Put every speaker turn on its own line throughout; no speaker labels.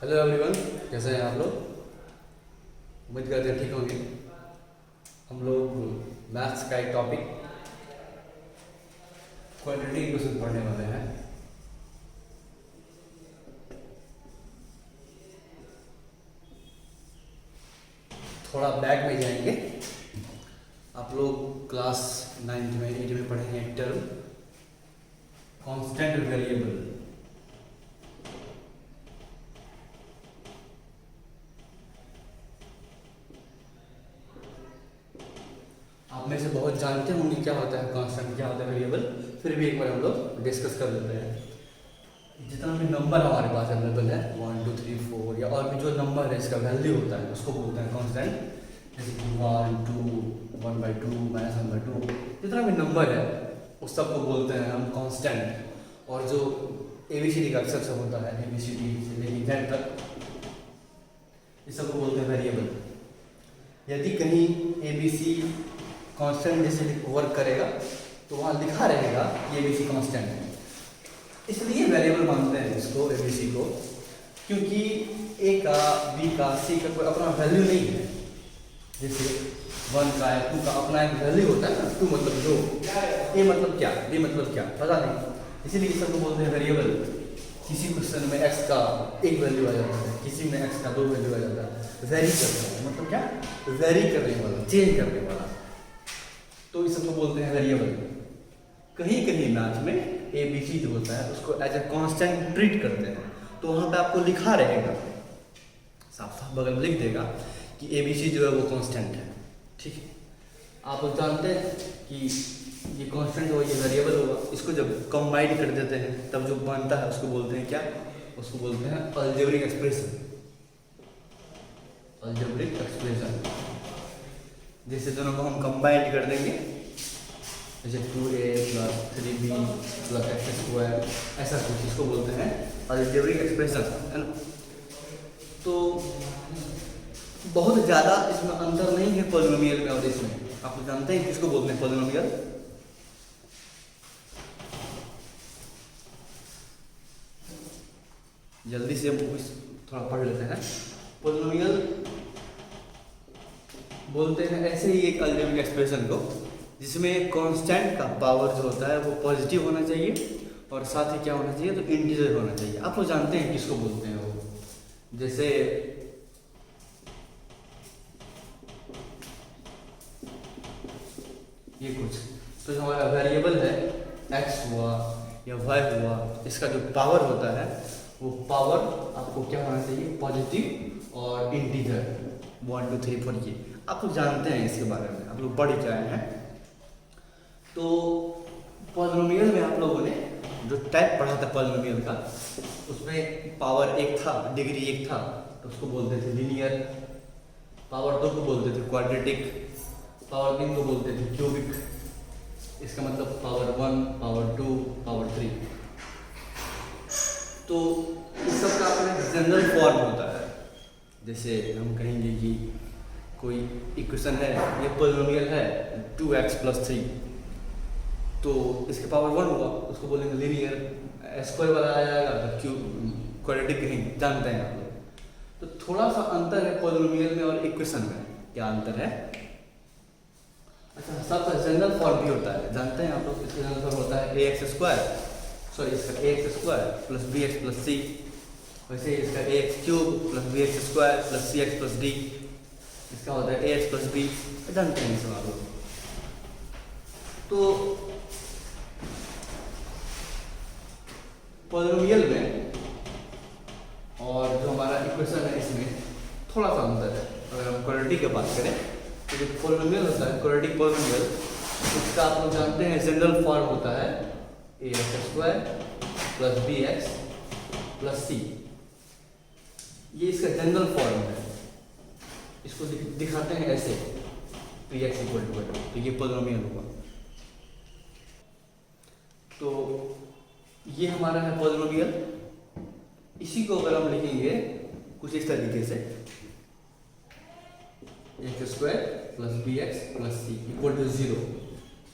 Hello everyone, कैसे हैं आप लोग। उम्मीद करते हैं ठीक होंगे। हम लोग मैथ्स का एक टॉपिक क्वाड्रेटिक इक्वेशन पढ़ने वाले हैं। थोड़ा बैक में जाएंगे। आप लोग क्लास 9th में 8 में पढ़े हैं एक टर्म कांस्टेंट वेरिएबल। आप में से बहुत जानते होंगे क्या होता है कांस्टेंट, क्या होता है वेरिएबल। फिर भी एक बार हम लोग डिस्कस कर लेते हैं। जितना भी नंबर हमारे पास अवेलेबल है 1 2 3 4 या और भी जो नंबर है इसका वैल्यू होता है उसको बोलते हैं कांस्टेंट। जैसे कि 1 2 1/2 -1/2 जितना भी नंबर है उस सबको बोलते हैं हम कांस्टेंट। और जो ABCD का अक्षर सब होता है ABCD से लेकर Z तक इस सबको बोलते हैं वेरिएबल। यदि कहीं ABC कांस्टेंट जैसे वर्क करेगा तो वहाँ लिखा रहेगा कि ABC कांस्टेंट है, इसलिए वेरिएबल मानते हैं इसको ABC को, क्योंकि A का B का C का कोई अपना वैल्यू नहीं है। जैसे 1 का या 2 का अपना एक वैल्यू होता है ना। 2 मतलब जो, A मतलब क्या, B मतलब क्या पता नहीं, इसीलिए सबको बोलते हैं वेरिएबल। किसी क्वेश्चन में x का एक वैल्यू आ जाता है, किसी में x का 2 वैल्यू आ जाता है। वेरी करता है मतलब क्या, वेरी करने वाला, चेंज करने वाला, तो इस सबको बोलते हैं वेरिएबल। कहीं कहीं मैथ में ABC जो होता है उसको एज ए कांस्टेंट ट्रीट करते हैं, तो वहाँ पे आपको लिखा रहेगा, साफ साफ बगल में लिख देगा कि ABC जो है वो कांस्टेंट है। ठीक है, आप लोग जानते हैं कि ये कांस्टेंट हो, ये वेरिएबल होगा। इसको जब कंबाइन कर देते हैं तब जो बनता है उसको बोलते हैं क्या, उसको बोलते हैं अलजेब्रिक एक्सप्रेशन। अलजेब्रिक एक्सप्रेशन, जैसे दोनों को हम कंबाइन कर देंगे, जैसे 2a + 3b + x², ऐसा कुछ, इसको बोलते हैं अलजेब्रिक एक्सप्रेशन, है ना। तो बहुत ज़्यादा इसमें अंतर नहीं है पॉलिनोमियल में और इसमें। आप लोग जानते हैं किसको बोलते हैं पॉलिनोमियल। जल्दी से हम थोड़ा पढ़ लेते हैं। पॉलिनोमियल बोलते हैं ऐसे ही एक अलजेब्रिक एक्सप्रेशन को जिसमें कांस्टेंट का पावर जो होता है वो पॉजिटिव होना चाहिए और साथ ही क्या होना चाहिए, तो इंटीजर होना चाहिए। आप लोग जानते हैं किसको बोलते हैं वो। जैसे ये कुछ, तो जो हमारा वेरिएबल है x हुआ या y हुआ, इसका जो पावर होता है वो पावर आपको क्या होना चाहिए, पॉजिटिव और इंटीजर 1 2 3 4। ये आप लोग जानते हैं इसके बारे में, आप लोग पढ़ के आए हैं। तो पॉलिनोमियल में आप लोगों ने जो टाइप पढ़ा था पॉलिनोमियल का, उसमें पावर 1 था, डिग्री 1 था, तो उसको बोलते थे लीनियर। पावर 2 को बोलते थे क्वाड्रेटिक, पावर 3 को बोलते थे क्यूबिक। इसका मतलब पावर 1 पावर 2 पावर 3। तो इस सब का अपना जनरल फॉर्म होता है। जैसे हम कहेंगे कि कोई इक्वेशन है, ये पॉलिनोमियल है 2x + 3, तो इसके पावर 1 होगा, उसको बोलेंगे लीनियर। स्क्वायर वाला आ जाएगा तो क्वाड्रेटिक कहीं, जानते हैं आप लोग। तो थोड़ा सा अंतर है पॉलिनोमियल में और इक्वेशन में। क्या अंतर है? अच्छा, सबका जनरल फॉर्म भी होता है, जानते हैं आप लोग। इसका जनरल फॉर्म होता है ax² + bx + c। वैसे ही इसका ax³ + bx² + cx + d। इसका होता है ax + b, जानते हैं इसे आप लोग। तो पॉलिनोमियल में और जो हमारा इक्वेशन है इसमें थोड़ा सा अंतर है। अगर हम क्वाड्रेटिक की बात करें तो जो पॉलिनोमियल होता है क्वाड्रेटिक पॉलिनोमियल, इसका आप लोग जानते हैं जनरल फॉर्म होता है ax² + bx + c। ये इसका जनरल फॉर्म है। इसको दिखाते हैं ऐसे, px = तो ये पॉलिनोमियल होगा। तो ये हमारा है पॉलिनोमियल। इसी को अगर हम लिखेंगे कुछ इस तरीके से, x² + bx + c = 0,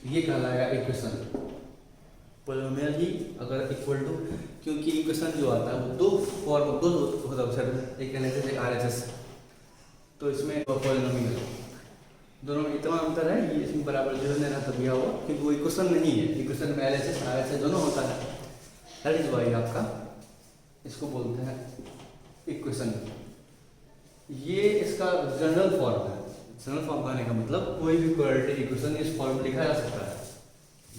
ये कहलाएगा इक्वेशन। पोलिनोमियल ही अगर इक्वल टू, क्योंकि इक्वेशन जो आता है वो दो फॉर्म दो होता है सर, एक एन एच एस एक आर एच एस, तो इसमें पोलिनोमियल दोनों में इतना अंतर है, ये इसमें बराबर जो लेना तब यह होगा, क्योंकि वो इक्वेशन नहीं है, इक्वेशन में L H S R H S दोनों होता है, दैट इज वाई आपका इसको बोलते हैं इक्वेशन। ये इसका जनरल फॉर्म है। जनरल फॉर्म कहने का मतलब कोई भी क्वाड्रेटिक इक्वेशन इस फॉर्म में लिखा जा सकता है,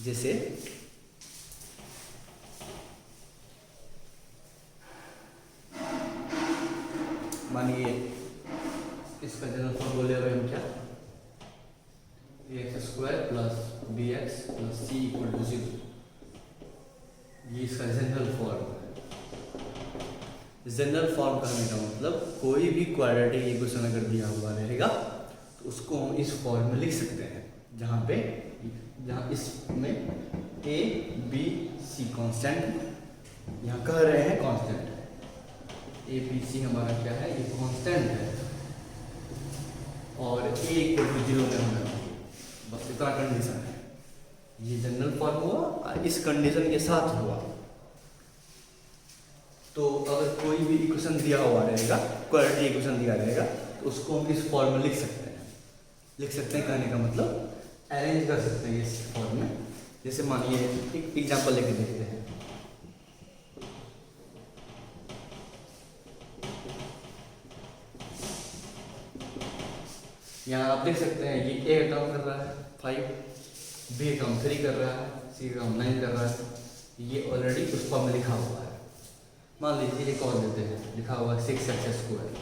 जैसे मानिए इसका जनरल फॉर्म बोले हुए हम क्या, x square plus b x plus c equal to 0, ये इसका जनरल फॉर्म है। जनरल फॉर्म कहने का मतलब कोई भी क्वाड्रेटिक इक्वेशन अगर दिया हुआ रहेगा तो उसको हम इस फॉर्म में लिख सकते हैं, जहाँ इसमें ए बी सी कांस्टेंट, यहाँ कह रहे हैं कांस्टेंट, ए बी सी हमारा क्या है, ये कांस्टेंट है, और ए इक्वल टू 0 में होना चाहिए, बस इतना कंडीशन है। ये जनरल फॉर्म हुआ, इस कंडीशन के साथ हुआ। तो अगर कोई भी इक्वेशन दिया हुआ रहेगा, क्वाड्रेटिक इक्वेशन दिया रहेगा, तो उसको हम इस फॉर्म में लिख सकते हैं। लिख सकते हैं कहने का मतलब अरेंज कर सकते हैं इस फॉर्म में। जैसे मानिए एक एग्जांपल लेके देखते हैं, यहाँ आप देख सकते हैं ये ए का काम कर रहा है 5, बी का काम 3 कर रहा है, सी का काम 9 कर रहा है, ये ऑलरेडी उस फॉर्म में लिखा हुआ है। मान लीजिए एक और देते हैं, लिखा हुआ है 6x square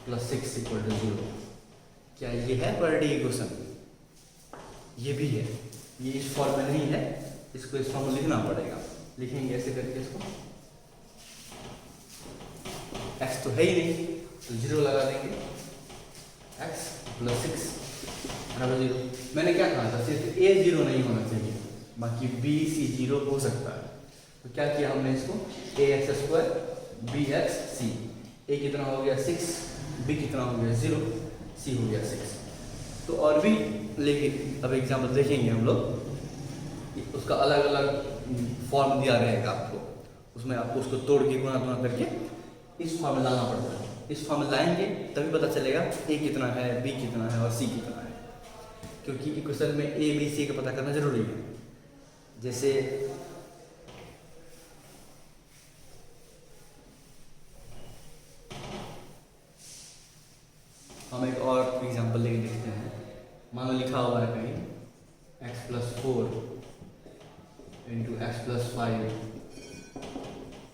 plus 6 equal to 0, क्या ये है क्वाड्रेटिक इक्वेशन? ये भी है, ये इस फॉर्म में नहीं है, इसको इस फॉर्म में लिखना पड़ेगा। लिखेंगे ऐसे करके इसको, x तो है ही नहीं तो 0 लगा देंगे, x प्लस 6 बराबर 0। मैंने क्या कहा था, सिर्फ a 0 नहीं होना चाहिए, बाकी b c 0 हो सकता है। तो क्या किया हमने इसको, ए एक्स स्क्वायर बी एक्स सी, ए कितना हो गया 6, बी कितना हो गया 0, सी हो गया 6। तो और भी लेकिन अब एग्जाम्पल देखेंगे हम लोग, उसका अलग अलग फॉर्म दिया रहेगा आपको, उसमें आपको उसको तोड़ के गुणा गुणा करके इस फॉर्म में लाना पड़ता है। इस फॉर्म में लाएंगे तभी पता चलेगा ए कितना है, बी कितना है और सी कितना है, क्योंकि इक्वेशन में ए बी सी का पता करना जरूरी है। जैसे हम एक और एग्जांपल लेके देखते हैं, मानो लिखा हुआ है कहीं x plus 4 into x plus 5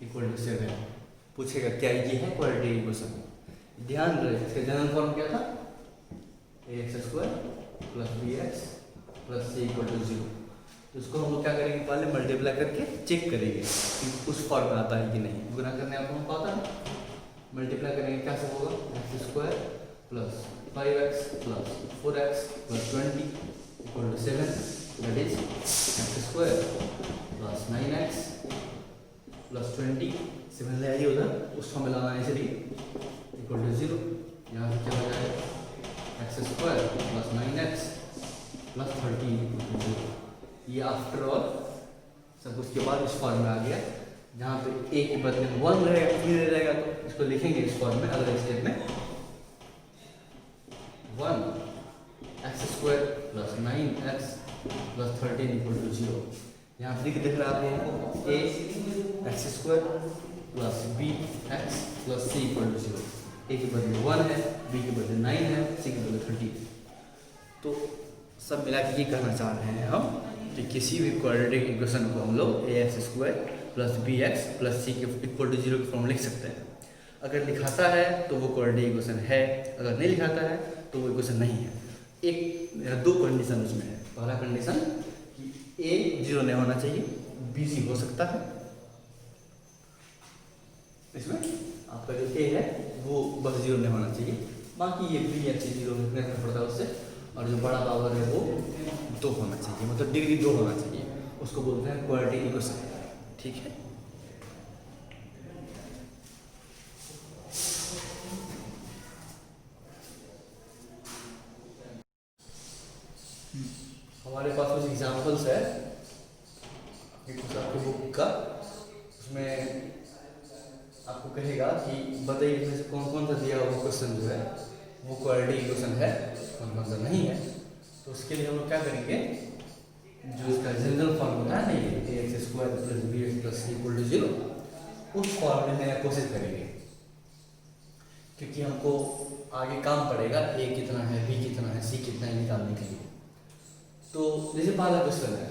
equal to 7, पूछेगा क्या ये है क्वाड्रेटिक इक्वेशन? ध्यान रहे इसका जनरल फॉर्म क्या था, a x square plus b x plus c equal to 0। तो इसको हम लोग क्या करेंगे, पहले मल्टीप्लाई करके चेक करेंगे कि उस फॉर्म में आता है कि नहीं। गुना करने आपको पता है, मल्टीप्लाई करेंगे क्या सब होगा, x square plus 5x plus 4x plus 20 equal to 7, that is x square plus 9x plus 20, 7 ले आइए उधर, उस फॉर्म में लाना है इसलिए इक्वल टू 0। यहाँ से क्या हो जाएगा, x square plus 9x plus 13 equal to 0। ये आफ्टर ऑल सब उसके बाद इस फॉर्म में आ गया, जहाँ पे a के बदले 1 रहेगा, 3 रहेगा, तो इसको लिखेंगे इस फॉर्म में अगले स्टेप में 1 x square plus 9x plus 13 equal to 0। यहाँ दिख रहा है आप लोगों को a x square plus b x plus c equal to 0। a के बदले 1 है, b के बदले 9 है, c के बदले 13। तो सब मिला के ये कहना चाह रहे हैं हम कि किसी भी क्वाड्रेटिक इक्वेशन को हम लोग a x square plus b x plus c के इक्वल टू 0 के फॉर्म लिख सकते हैं। अगर लिखाता है तो वो क्वाड्रेटिक इक्वेशन है, अगर नहीं लिखाता है तो वो इक्वेशन नहीं है। एक मेरा दो कंडीशन उसमें है। पहला कंडीशन कि ए 0 नहीं होना चाहिए, बी सी हो सकता है, इसमें आपका जो ए है वो बस 0 नहीं होना चाहिए, बाकी ये बी या सी 0 करना पड़ता है उससे, और जो बड़ा पावर है वो 2 होना चाहिए, मतलब डिग्री 2 होना चाहिए, उसको बोलते हैं क्वाड्रेटिक इक्वेशन। ठीक है, हमारे पास कुछ एग्जांपल्स है एक कुछ आपकी बुक का, उसमें आपको कहेगा कि बताइए इसमें से कौन कौन सा दिया हुआ क्वेश्चन जो है वो क्वाड्रेटिक इक्वेशन है, कौन कौन सा नहीं है। तो उसके लिए हम लोग क्या करेंगे, जो इसका जनरल फॉर्म होता है ना, ये ax square plus b x plus c equal to 0, उस फॉर्म में लेने की कोशिश करेंगे, क्योंकि हमको आगे काम पड़ेगा a कितना है, b कितना है, c कितना है निकालने के लिए। तो जैसे पहला क्वेश्चन है,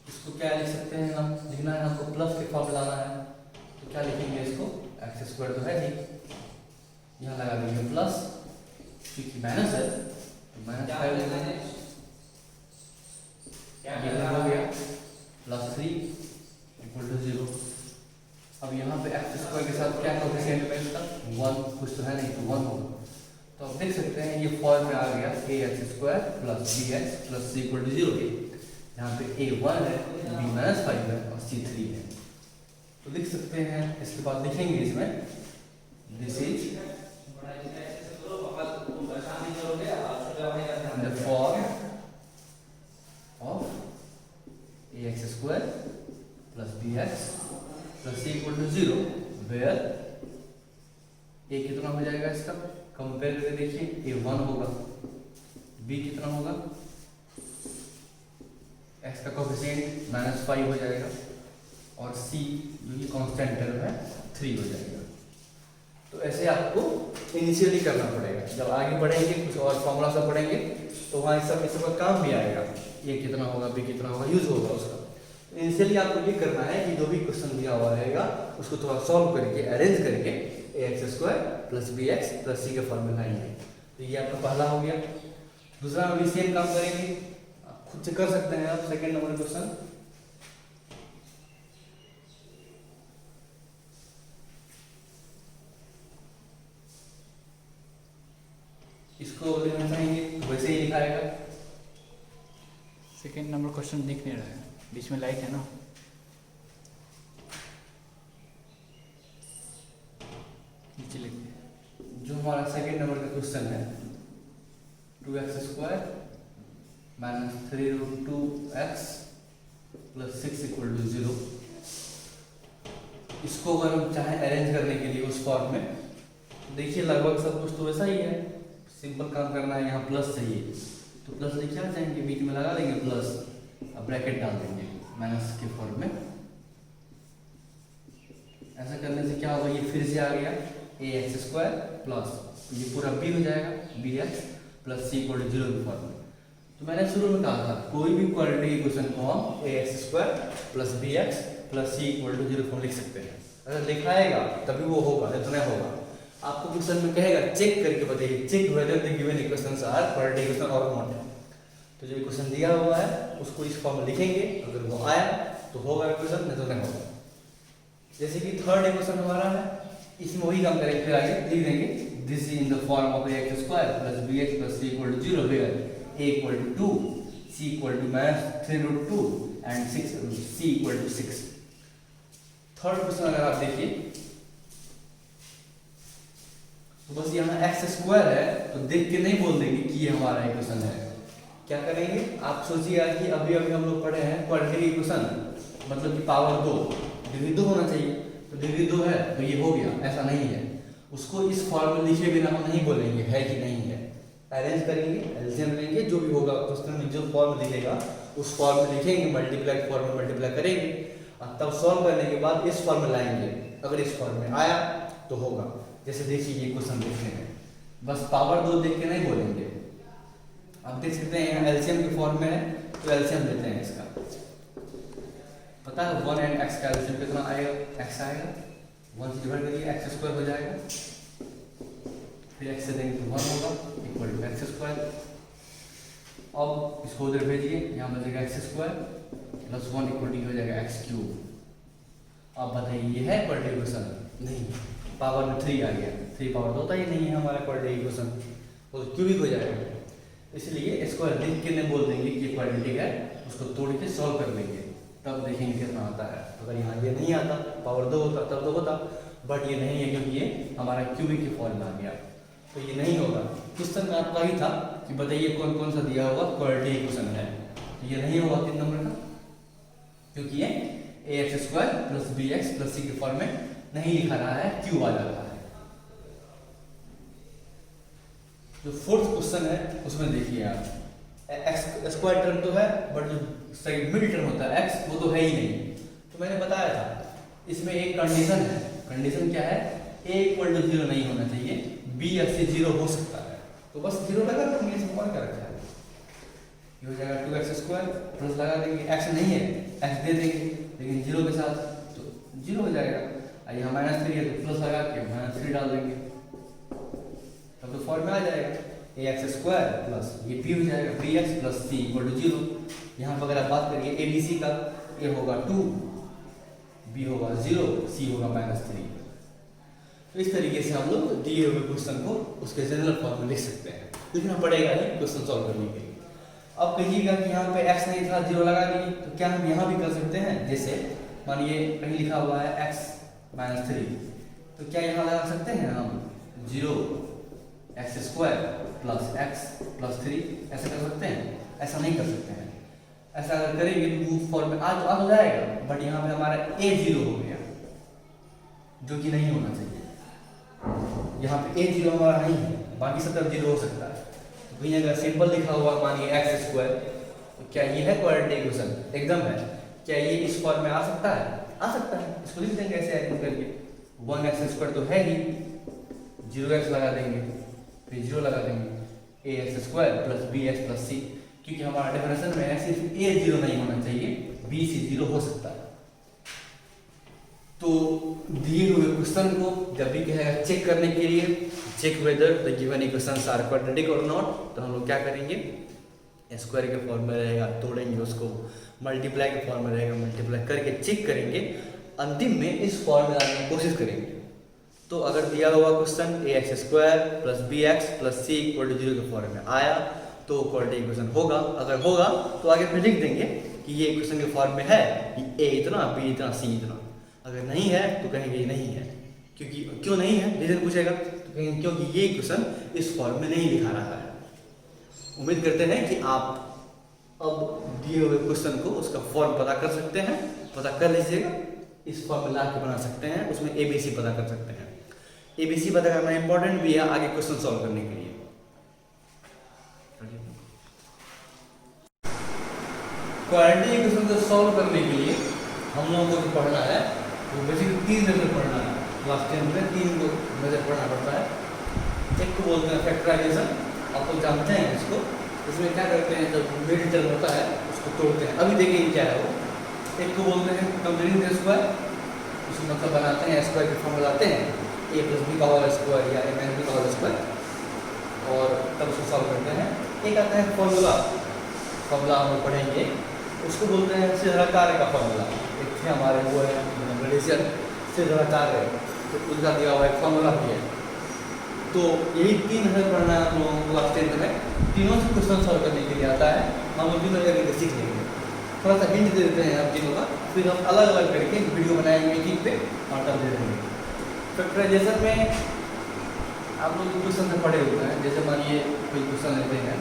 इसको क्या लिख सकते हैं हम, लिखना है हमको प्लस के फॉर्म लाना है, तो क्या लिखेंगे इसको, एक्स स्क्वायर तो है नहीं, यहाँ लगा देंगे प्लस, क्योंकि माइनस है तो माइनस 5 लिख देंगे, ये हो गया प्लस 3 इक्वल टू 0। अब यहाँ पे एक्स स्क्वायर के साथ क्या कोएफिशिएंट है इसका, 1, कुछ तो है नहीं तो 1 होगा। तो आप देख सकते हैं ये फॉर्म में आ गया a x square plus b x plus c equal to 0 के, यहाँ पे ए 1 है, बी माइनस 5 है और सी 3 है। तो लिख सकते हैं, इसके बाद लिखेंगे इसमें this is the form of a x square plus b x plus c equal to 0, where a कितना हो जाएगा इसका, कंपेयर करके देखिए, ए 1 होगा, बी कितना होगा, एक्स का कोएफिशिएंट -5 हो जाएगा, और सी जो कि कांस्टेंट टर्म है 3 हो जाएगा। तो ऐसे आपको इनिशियली करना पड़ेगा, जब आगे बढ़ेंगे कुछ और फॉर्मूला सब पढ़ेंगे तो वहाँ सब इस सब काम भी आएगा, ए कितना होगा, बी कितना होगा, यूज होगा उसका। इनिशियली आपको ये करना है कि जो भी क्वेश्चन दिया हुआ रहेगा उसको थोड़ा सॉल्व करके अरेंज करके a x square plus b x plus c के फॉर्म में लाएंगे। तो ये आपका पहला हो गया। दूसरा में भी सेम काम करेंगे, आप खुद से कर सकते हैं आप, सेकेंड नंबर क्वेश्चन। इसको लिखना चाहेंगे वैसे ही लिखाएगा।
सेकेंड नंबर क्वेश्चन दिख नहीं रहा है, बीच में लाइट है ना, नीचे लिखिए।
जो हमारा सेकेंड नंबर का क्वेश्चन है 2x square minus 3√2x plus 6 equal to 0, इसको अगर हम चाहें अरेंज करने के लिए उस फॉर्म में, देखिए लगभग सब कुछ तो वैसा ही है, सिंपल काम करना है। यहाँ प्लस चाहिए तो प्लस लिख क्या चाहेंगे, बीच में लगा देंगे प्लस, अब ब्रैकेट डाल देंगे माइनस के फॉर्म में। ऐसा करने से क्या होगा, ये फिर से आ गया ए एक्स स्क्वायर प्लस, ये पूरा बी हो जाएगा b x plus c equal to 0 के फॉर्म में। तो मैंने शुरू में कहा था कोई भी क्वाड्रेटिक इक्वेशन को हम a x square plus b x plus c equal to 0 form लिख सकते हैं। अगर लिखाएगा तभी वो होगा, नहीं तो नहीं होगा। आपको क्वेश्चन में कहेगा चेक करके बताइए, check whether the given equations are quadratic equation और नॉट। तो जो इक्वेशन दिया हुआ है उसको इस फॉर्म में लिखेंगे, अगर वो आया तो होगा इक्वेशन, नहीं तो नहीं होगा। जैसे कि थर्ड इक्वेशन हमारा है, इसमें वही काम करेंगे, फिर आगे लिख देंगे this is in the form of a x square plus b x plus c equal to 0 where a equal to 2, c equal to -3√2 and 6 c equal to 6। Third question अगर आप देखिए तो बस यहाँ एक्स स्क्वायर है तो देख के नहीं बोल देंगे कि ये हमारा इक्वेशन है। क्या करेंगे, आप सोचिएगा कि अभी अभी हम लोग पढ़े हैं क्वाड्रेटिक इक्वेशन, मतलब कि पावर 2, डिग्री 2 होना चाहिए, तो डिग्री 2 है तो ये हो गया, ऐसा नहीं है। उसको इस फॉर्म में लिखे बिना हम नहीं बोलेंगे है कि नहीं है, अरेंज करेंगे, एलसीएम लेंगे, जो भी होगा क्वेश्चन में जो फॉर्म लिखेगा उस फॉर्म में लिखेंगे, मल्टीप्लाई फॉर्म में मल्टीप्लाई करेंगे, और तब सॉल्व करने के बाद इस फॉर्म में लाएंगे। अगर इस फॉर्म में आया तो होगा। जैसे देखिए ये क्वेश्चन देखते हैं, बस पावर 2 देख के नहीं बोलेंगे। आप देख सकते हैं यहाँ एलसीएम के फॉर्म में है तो एलसीएम लेते हैं इसका। पता है 1 एंड x का एलसीएम कितना आएगा, x आएगा, 1 से डिवाइड करिए x स्क्वायर हो जाएगा, फिर x से देंगे तो 1 होगा इक्वल टू x स्क्वायर। अब इसको उधर भेजिए, यहाँ बचेगा x square plus 1 equal to हो जाएगा x क्यूब। अब बताइए ये है क्वाड्रेटिक इक्वेशन? नहीं, पावर में 3 आ गया, 3 पावर तो होता ही नहीं है हमारा क्वाड्रेटिक इक्वेशन, वो क्यूबिक हो जाएगा। इसलिए स्क्वायर लिख के नहीं बोल देंगे कि क्वाड्रेटिक है, उसको तोड़ के सॉल्व कर लेंगे, तब देखेंगे कितना आता है। अगर यहाँ ये नहीं आता, पावर 2 होता तब तो होता, बट ये नहीं है क्योंकि ये हमारा क्यूबिक के फॉर्म में आ गया, तो ये नहीं होगा। क्वेश्चन आपका ही था कि बताइए कौन कौन सा दिया होगा क्वाड्रेटिक इक्वेशन है, तो ये नहीं होगा 3 नंबर का। क्योंकि ये a x square plus b x plus c के फॉर्म में नहीं लिखा रहा है, क्यू आ जा रहा है। जो फोर्थ क्वेश्चन है उसमें देखिए आप, एक्स स्क्वायर टर्म तो है बट जो सेकंड मिड टर्म होता है एक्स वो तो है ही नहीं। तो मैंने बताया था इसमें एक कंडीशन है, कंडीशन क्या है, ए इक्वल टू 0 नहीं होना चाहिए, बी एक्स से 0 हो सकता है, तो बस 0 लगा देंगे, इसमें कौन क्या रखा है, ये हो जाएगा 2x स्क्वायर प्लस लगा देंगे, x नहीं है x दे देंगे लेकिन 0 के साथ तो 0 हो जाएगा। यहाँ -3 है तो प्लस लगा के -3 डाल देंगे, तब तो फॉर्म में आ जाएगा ए एक्स स्क्वायर प्लस ये बी हो जाएगा b x plus c equal to 0। यहाँ पर अगर आप बात करिए ए बी सी का, ए होगा 2, बी होगा 0, सी होगा -3। तो इस तरीके से हम लोग दिए हुए क्वेश्चन को उसके जनरल फॉर्म में लिख सकते हैं, लिखना पड़ेगा ही क्वेश्चन सॉल्व करने के लिए। अब कहिएगा कि यहाँ पे x नहीं था 0 लगा दिए, तो क्या हम यहाँ भी कर सकते हैं, जैसे मानिए कहीं लिखा हुआ है x -3, तो क्या यहाँ लगा सकते हैं हम 0 x square plus x plus 3, ऐसा कर सकते हैं? ऐसा नहीं कर सकते हैं। ऐसा अगर करेंगे तो फॉर्म में आ तो जाएगा, बट यहाँ पे हमारा a 0 हो गया जो कि नहीं होना चाहिए। यहाँ पे a 0 हमारा नहीं है, बाकी सब तरफ 0 हो सकता है। तो कहीं अगर सिंपल लिखा हुआ मानिए x स्क्वायर, तो क्या ये है क्वाड्रेटिक इक्वेशन? एकदम है। क्या ये इस फॉर्म में आ सकता है? आ सकता है। इसको लिख देंगे ऐसे अरेंज करके, 1x स्क्वायर तो है ही, 0x लगा देंगे, फिर 0 लगा देंगे, ax square plus bx plus c, क्योंकि हमारा डेफिनेशन में है सिर्फ a 0 नहीं होना चाहिए, b से 0 हो सकता है। तो दिए हुए क्वेश्चन को जब भी कहेगा चेक करने के लिए, check whether the given equations are quadratic और नॉट, तो हम लोग क्या करेंगे, स्क्वायर के फॉर्म में रहेगा तोड़ेंगे उसको, मल्टीप्लाई के फॉर्म में रहेगा मल्टीप्लाई करके चेक करेंगे, अंतिम में इस फॉर्म में लाने की कोशिश करेंगे। तो अगर दिया हुआ question a x square plus b x plus c equal to 0 के फॉर्म में आया तो क्वाड्रेटिक इक्वेशन होगा। अगर होगा तो आगे फिर लिख देंगे कि ये इक्वेशन के फॉर्म में है कि ए इतना बी इतना सी इतना। अगर नहीं है तो कहेंगे ये नहीं है, क्योंकि क्यों नहीं है रीजन पूछेगा तो कहेंगे क्योंकि ये इक्वेशन इस फॉर्म में नहीं लिखा रहा है। उम्मीद करते हैं कि आप अब दिए हुए क्वेश्चन को उसका फॉर्म पता कर सकते हैं, पता कर लीजिएगा, इस फॉर्म में ला के बना सकते हैं, उसमें एबीसी पता कर सकते हैं। एबीसी पता करना इंपॉर्टेंट भी है आगे क्वेश्चन सॉल्व करने के लिए। क्वाड्रेटिक इक्वेशन को सॉल्व करने के लिए हम लोगों को जो पढ़ना है वो बेसिकली 3 मेथड पढ़ना है। क्लास 10 में 3 मेथड पढ़ना पड़ता है। एक को बोलते हैं फैक्टराइजेशन, आप लोग जानते हैं इसको। इसमें क्या करते हैं, जब मिड टर्म होता है उसको तोड़ते हैं, अभी देखेंगे क्या है वो। एक को बोलते हैं कंप्लीटिंग द स्क्वायर, उसको मतलब बनाते हैं, स्क्वायर के फॉर्म लगाते हैं, ए प्लस बी का होल स्क्वायर या ए माइनस बी का होल स्क्वायर, और तब उसको सॉल्व करते हैं। एक आता है फॉर्मूला, फॉर्मूला हम पढ़ेंगे, उसको बोलते हैं सीधा का फॉर्मूला। एक थे हमारे वो है रेडियल सीधा कार्य, तो उनका दिया हुआ एक फॉर्मूला भी है। तो यही 3 मेथड पढ़ना है हम लोगों को क्लास 10 में। तीनों से क्वेश्चन सॉल्व करने के लिए आता है, हम लोग तीनों करके सीख लेंगे। थोड़ा सा हिंट दे देते हैं आप तीनों का, फिर हम अलग अलग करके वीडियो बनाएंगे एक एक पे और तब दे देंगे। फैक्टराइजेशन में आप लोग क्वेश्चन से पढ़े हुए हैं, जैसे मानिए कोई क्वेश्चन लेते हैं,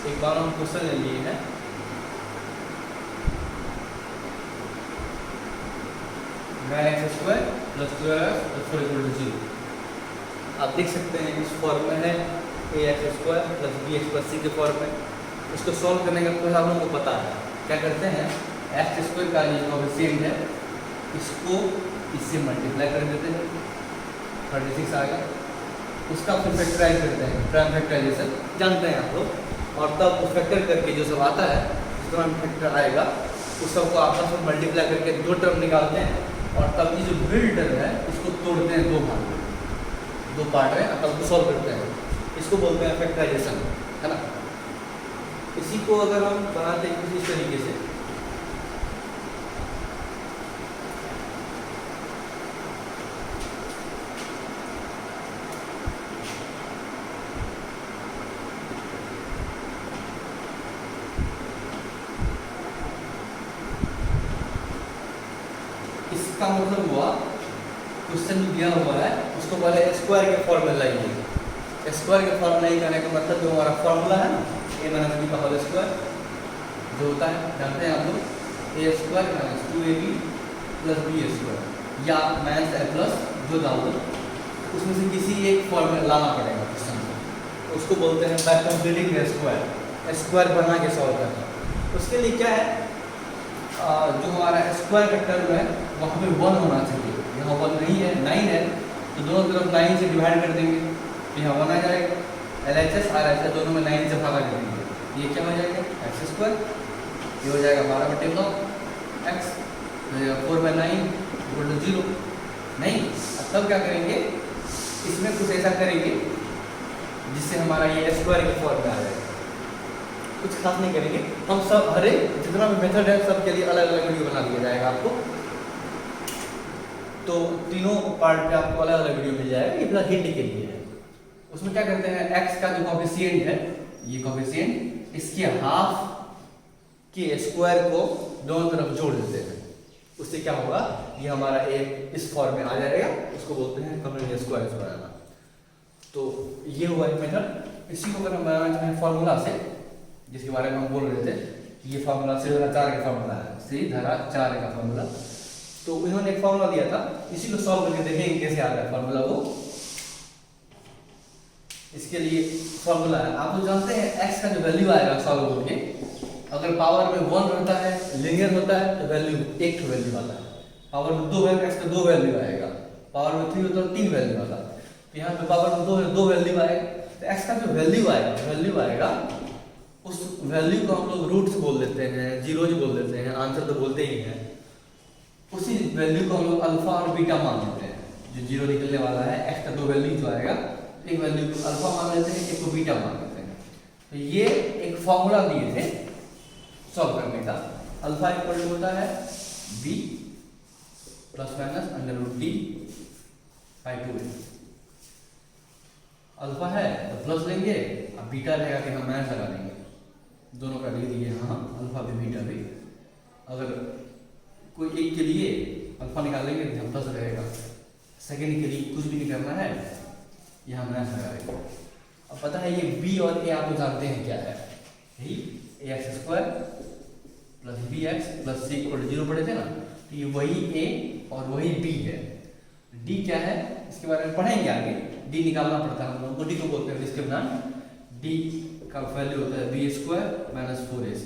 एक बार हम क्वेश्चन ले लिए हैं, x square plus 2x plus 4 equal to 0। आप देख सकते हैं इस फॉर्म में है a x square plus b x plus c के फॉर्म में। इसको सॉल्व करने का कोई हम लोग को पता है, क्या करते हैं, एक्स स्क्वायर का ये कोएफिशिएंट है, इसको इससे मल्टीप्लाई कर देते हैं, 36 आ गया। उसका फिर फैक्टराइज करते हैं, प्राइम फैक्टराइजेशन जानते हैं आप लोग, और तब उस फैक्टर करके जो सब आता है, जिस तरह फैक्टर आएगा उस सबको आपस में मल्टीप्लाई करके 2 टर्म निकालते हैं, और तब ये जो मिड टर्म है इसको तोड़ते हैं 2 भाग में, 2 पार्ट में, तब उसको सॉल्व करते हैं। इसको बोलते हैं फैक्टराइजेशन, है ना। इसी को अगर हम बनाते हैं कुछ इस तरीके से, इसका मतलब हुआ क्वेश्चन दिया हुआ है उसको पहले स्क्वायर के फॉर्मूला लाइए। स्क्वायर के फॉर्मूला करने का मतलब जो हमारा फॉर्मूला है ना ए माइनस बी का होल स्क्वायर जो होता है जानते हैं आप लोग a square minus 2ab plus b square या माइनस ए प्लस जो डाल दो उसमें से किसी एक फॉर्मूला लाना पड़ेगा क्वेश्चन को, उसको बोलते हैं बाय कंप्लीटिंग स्क्वायर। स्क्वायर बना के सॉल्व करना, उसके लिए क्या है जो हमारा स्क्वायर का टर्म है वहाँ पे 1 होना चाहिए। यहाँ 1 नहीं है, 9 है तो दोनों तरफ 9 से डिवाइड कर देंगे तो यहाँ 1 आ जाएगा। LHS RHS दोनों में 9 से भागा कर देंगे, ये क्या हो जाएगा एक्स स्क्वायर, ये हो जाएगा 12/9 एक्स, हो जाएगा 4/9 इक्वल टू 0। नहीं, अब तब क्या करेंगे इसमें कुछ ऐसा करेंगे जिससे हमारा ये स्क्वायर की फॉर्म में आ जाएगा। कुछ खास नहीं करेंगे हम सब, हरे जितना भी मेथड है सब के लिए अलग अलग वीडियो बना दिया जाएगा आपको, तो तीनों पार्ट पे आपको अलग अलग वीडियो मिल जाएगा। ये प्लस हिंट के लिए है। उसमें क्या करते हैं x का जो कॉफिशिएंट है ये कॉफिशिएंट इसके हाफ के स्क्वायर को दोनों तरफ जोड़ देते हैं, उससे क्या होगा ये हमारा एक इस फॉर्म में आ जाएगा, उसको बोलते हैं कॉम्प्लीमेंट स्क्वायर बनाना। तो ये हुआ एक मेथड। इसी को अगर हम बनाना चाहें फॉर्मूला से जिसके बारे में हम बोल रहे थे, ये फार्मूला सीधा 4 का फार्मूला है, सीधा 4 का फार्मूला। तो इन्होंने एक फार्मूला दिया था, इसी को सॉल्व करके देखेंगे कैसे आ रहा है फार्मूला वो। इसके लिए फार्मूला है, आप लोग जानते हैं x का जो वैल्यू आएगा सॉल्व करके, अगर पावर में 1 रहता है लीनियर होता है तो वैल्यू एक वैल्यू आता है, पावर में 2 है x का 2 वैल्यू आएगा, पावर में 3 होता है 3 वैल्यू आता है। तो यहाँ पे पावर में 2 है 2 वैल्यू आएगा, तो x का जो वैल्यू आएगा उस वैल्यू को हम लोग रूट्स बोल देते हैं, जीरोज बोल देते हैं, आंसर तो बोलते ही हैं। उसी वैल्यू को हम लोग अल्फा और बीटा मान लेते हैं। जो जीरो निकलने वाला है x का 2 वैल्यू जो आएगा, एक वैल्यू को अल्फा मान लेते हैं, एक को बीटा मान लेते हैं। तो ये एक फॉर्मूला दिए थे सॉल्व करने का। अल्फा इक्वल टू होता है b plus minus √d/2a। Alpha है तो प्लस लेंगे, अब बीटा रहेगा कि हम माइनस लगा देंगे, दोनों का लिख दिए हाँ अल्फा भी बीटा भी। अगर कोई एक के लिए अल्फा निकालेंगे तो प्लस रहेगा, सेकंड के लिए कुछ भी नहीं करना है, यहाँ माइनस लगाएंगे। अब पता है ये b और a आप लोग जानते हैं क्या है, यही ax² plus bx plus c equal to 0 पढ़े थे ना, तो ये वही a और वही b है। d क्या है इसके बारे में पढ़ेंगे आगे, d निकालना पड़ता है हम लोगों को, d को बोलते हैं डिस्क्रिमिनेंट, d का वैल्यू होता है b² माइनस 4ac।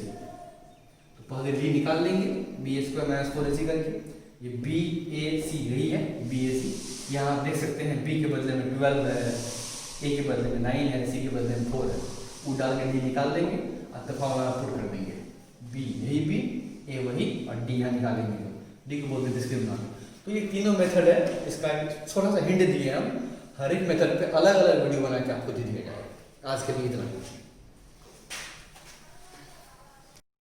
तो पहले d निकाल लेंगे b² माइनस 4ac करके, ये bac यही है bac। यहाँ आप देख सकते हैं b के बदले में 12 है, a के बदले में 9 है, c के बदले में 4 है, वो डाल के d निकाल लेंगे और तफावत पुट कर देंगे, b यही b, a वही और d यहाँ निकालेंगे, d को बोलते हैं डिस्क्रिमिनेंट। तो ये तीनों मेथड है, इसका एक छोटा सा हिंट दिए हम, हर एक मेथड पे अलग अलग वीडियो बना के आपको दे दिया जाएगा। आज के लिए इतना ही।